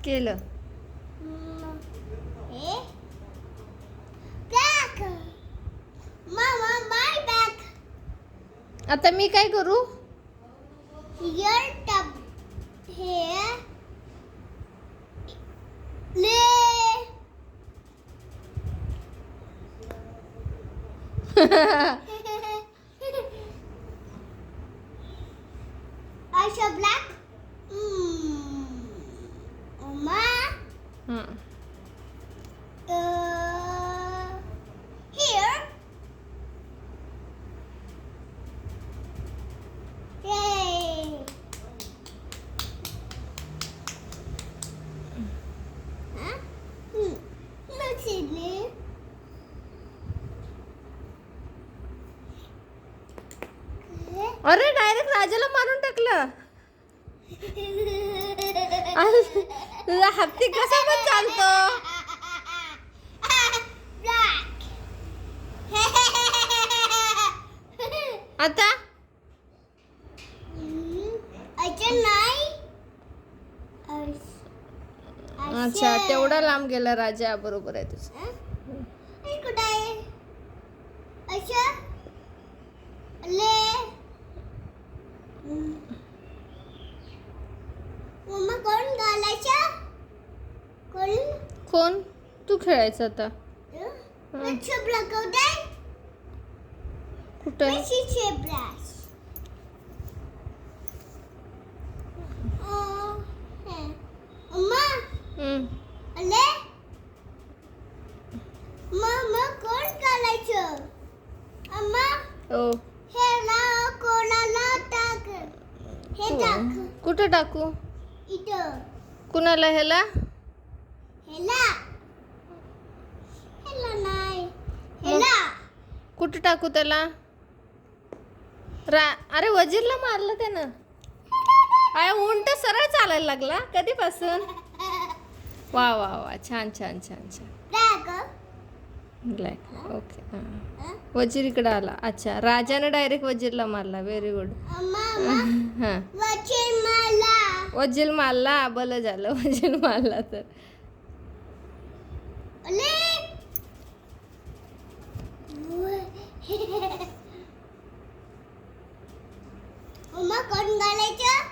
केलं. हे बॅग. मामा माय बॅग. आता मी काय करू? Your tub. Here. Le. Aisha black. Oma. Here. Yay. Huh? Look at me. अरे डायरेक्ट राजाला मारून टाकलं. तुझा हत्ती कसा पण चालतो. आता अच्छा तेवढा लांब गेला राजा. बरोबर आहे तुझं. मम्मा कोण घालायचं? कोण? तू खेळायचं आता. कुठे? मम्मा कोण घालायचं? अम्मा हो. कोणाला टाक. हे टाक. कुठे टाकू? इथं. कुणाला? ह्याला नाही. ह्याला कुठे टाकू त्याला? अरे वजीरला मारलं त्यानं. अरे उंट सरळ चालायला लागला कधीपासून. वा वा वा छान छान छान छान. ब्लॅक. ओके. वजीर इकडे आला. अच्छा राजाने डायरेक्ट वजीरला मारला. Very good. हां वजीर मारला. बलं झालं वजीर मारला तर. मम्मा कोण घालायचं?